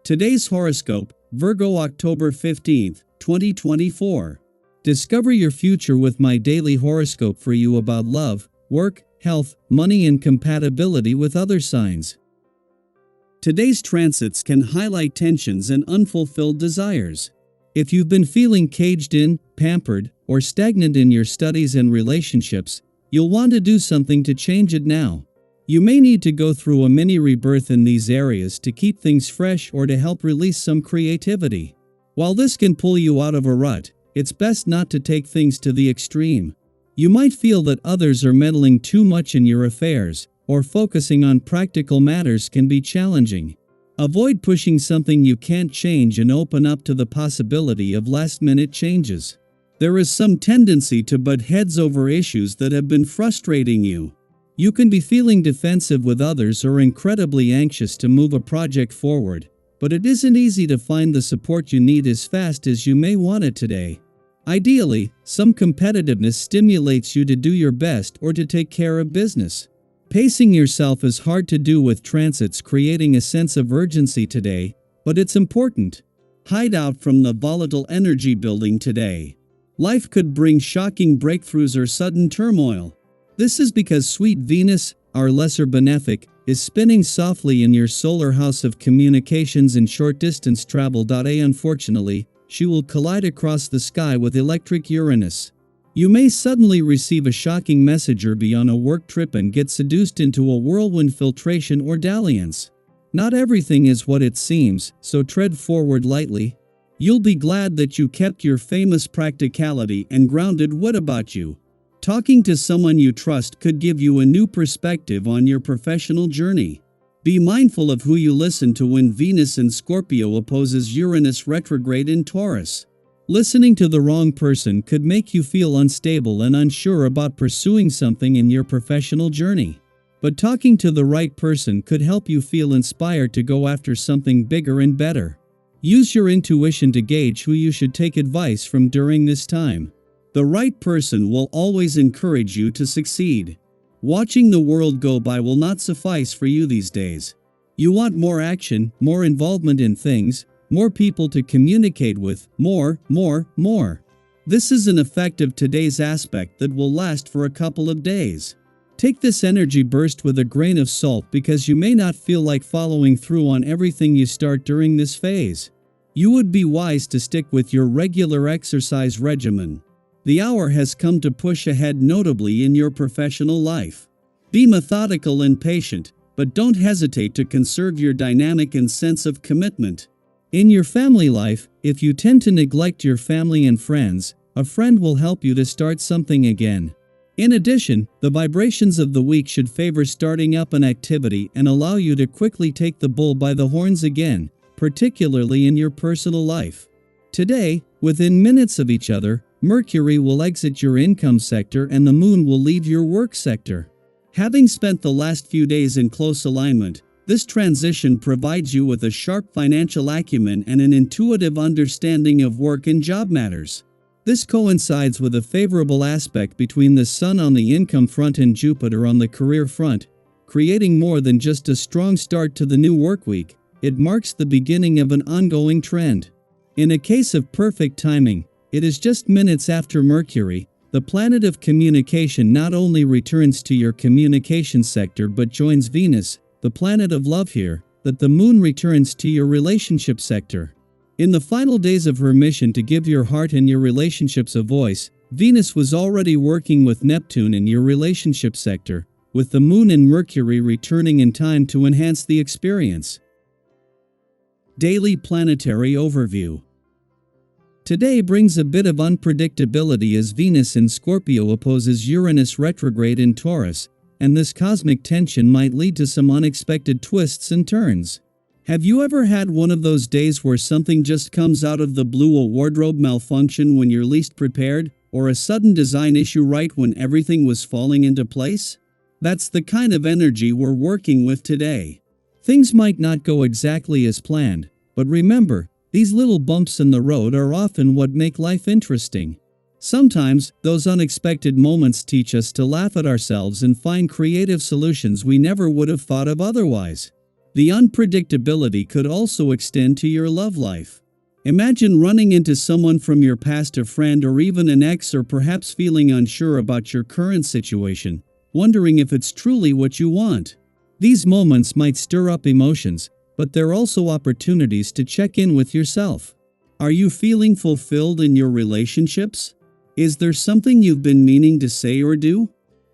Today's horoscope, Virgo October 15th, 2024. Discover your future with my daily horoscope for you about love, work, health, money and compatibility with other signs. Today's transits can highlight tensions and unfulfilled desires. If you've been feeling caged in, pampered, or stagnant in your studies and relationships, you'll want to do something to change it now. You may need to go through a mini rebirth in these areas to keep things fresh or to help release some creativity. While this can pull you out of a rut, it's best not to take things to the extreme. You might feel that others are meddling too much in your affairs, or focusing on practical matters can be challenging. Avoid pushing something you can't change and open up to the possibility of last-minute changes. There is some tendency to butt heads over issues that have been frustrating you. You can be feeling defensive with others or incredibly anxious to move a project forward, but it isn't easy to find the support you need as fast as you may want it today. Ideally, some competitiveness stimulates you to do your best or to take care of business. Pacing yourself is hard to do with transits creating a sense of urgency today, but it's important. Hide out from the volatile energy building today. Life could bring shocking breakthroughs or sudden turmoil. This is because sweet Venus, our lesser benefic, is spinning softly in your solar house of communications and short-distance travel. Unfortunately, she will collide across the sky with electric Uranus. You may suddenly receive a shocking message or be on a work trip and get seduced into a whirlwind filtration or dalliance. Not everything is what it seems, so tread forward lightly. You'll be glad that you kept your famous practicality and grounded wit about you. Talking to someone you trust could give you a new perspective on your professional journey. Be mindful of who you listen to when Venus in Scorpio opposes Uranus retrograde in Taurus. Listening to the wrong person could make you feel unstable and unsure about pursuing something in your professional journey. But talking to the right person could help you feel inspired to go after something bigger and better. Use your intuition to gauge who you should take advice from during this time. The right person will always encourage you to succeed. Watching the world go by will not suffice for you these days. You want more action, more involvement in things, more people to communicate with, more. This is an effect of today's aspect that will last for a couple of days. Take this energy burst with a grain of salt because you may not feel like following through on everything you start during this phase. You would be wise to stick with your regular exercise regimen. The hour has come to push ahead notably in your professional life. Be methodical and patient, but don't hesitate to conserve your dynamic and sense of commitment. In your family life, if you tend to neglect your family and friends, a friend will help you to start something again. In addition, the vibrations of the week should favor starting up an activity and allow you to quickly take the bull by the horns again, particularly in your personal life. Today, within minutes of each other, Mercury will exit your income sector and the moon will leave your work sector. Having spent the last few days in close alignment, this transition provides you with a sharp financial acumen and an intuitive understanding of work and job matters. This coincides with a favorable aspect between the Sun on the income front and Jupiter on the career front, creating more than just a strong start to the new work week. It marks the beginning of an ongoing trend. In a case of perfect timing, it is just minutes after Mercury, the planet of communication, not only returns to your communication sector but joins Venus, the planet of love here, that the moon returns to your relationship sector. In the final days of her mission to give your heart and your relationships a voice, Venus was already working with Neptune in your relationship sector, with the moon and Mercury returning in time to enhance the experience. Daily Planetary Overview. Today brings a bit of unpredictability as Venus in Scorpio opposes Uranus retrograde in Taurus, and this cosmic tension might lead to some unexpected twists and turns. Have you ever had one of those days where something just comes out of the blue, a wardrobe malfunction when you're least prepared, or a sudden design issue right when everything was falling into place? That's the kind of energy we're working with today. Things might not go exactly as planned, but remember, these little bumps in the road are often what make life interesting. Sometimes, those unexpected moments teach us to laugh at ourselves and find creative solutions we never would have thought of otherwise. The unpredictability could also extend to your love life. Imagine running into someone from your past, a friend or even an ex, or perhaps feeling unsure about your current situation, wondering if it's truly what you want. These moments might stir up emotions, but they're also opportunities to check in with yourself. Are you feeling fulfilled in your relationships? Is there something you've been meaning to say or do?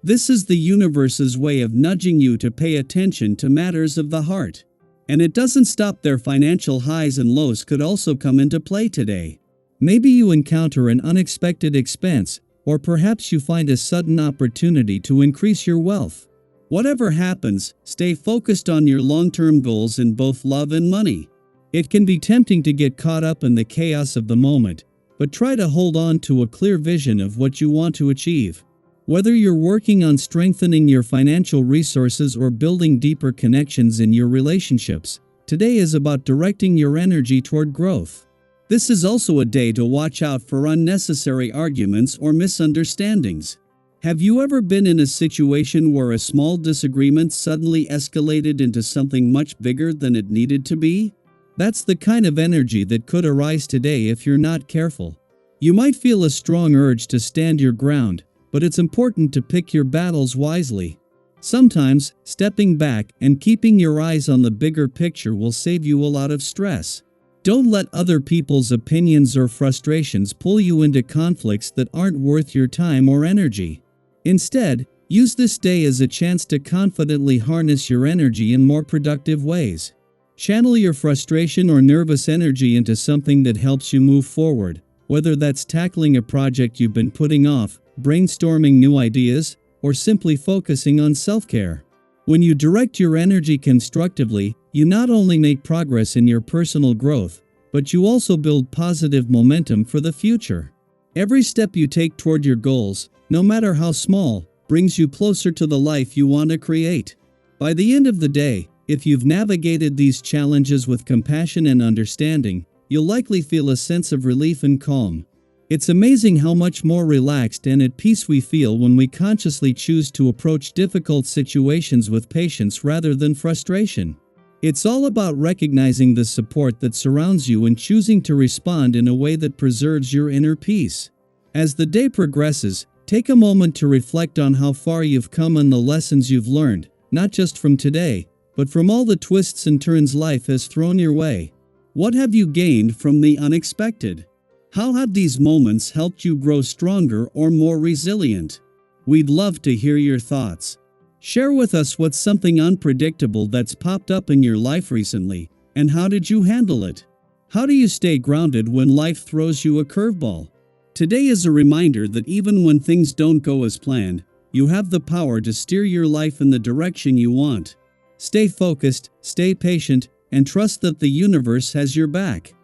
This is the universe's way of nudging you to pay attention to matters of the heart. And it doesn't stop there. Financial highs and lows could also come into play today. Maybe you encounter an unexpected expense, or perhaps you find a sudden opportunity to increase your wealth. Whatever happens, stay focused on your long-term goals in both love and money. It can be tempting to get caught up in the chaos of the moment, but try to hold on to a clear vision of what you want to achieve. Whether you're working on strengthening your financial resources or building deeper connections in your relationships, today is about directing your energy toward growth. This is also a day to watch out for unnecessary arguments or misunderstandings. Have you ever been in a situation where a small disagreement suddenly escalated into something much bigger than it needed to be? That's the kind of energy that could arise today if you're not careful. You might feel a strong urge to stand your ground, but it's important to pick your battles wisely. Sometimes, stepping back and keeping your eyes on the bigger picture will save you a lot of stress. Don't let other people's opinions or frustrations pull you into conflicts that aren't worth your time or energy. Instead, use this day as a chance to confidently harness your energy in more productive ways. Channel your frustration or nervous energy into something that helps you move forward, whether that's tackling a project you've been putting off, brainstorming new ideas, or simply focusing on self-care. When you direct your energy constructively, you not only make progress in your personal growth, but you also build positive momentum for the future. Every step you take toward your goals, no matter how small, brings you closer to the life you want to create. By the end of the day, if you've navigated these challenges with compassion and understanding, you'll likely feel a sense of relief and calm. It's amazing how much more relaxed and at peace we feel when we consciously choose to approach difficult situations with patience rather than frustration. It's all about recognizing the support that surrounds you and choosing to respond in a way that preserves your inner peace. As the day progresses, take a moment to reflect on how far you've come and the lessons you've learned, not just from today, but from all the twists and turns life has thrown your way. What have you gained from the unexpected? How have these moments helped you grow stronger or more resilient? We'd love to hear your thoughts. Share with us what's something unpredictable that's popped up in your life recently, and how did you handle it? How do you stay grounded when life throws you a curveball? Today is a reminder that even when things don't go as planned, you have the power to steer your life in the direction you want. Stay focused, stay patient, and trust that the universe has your back.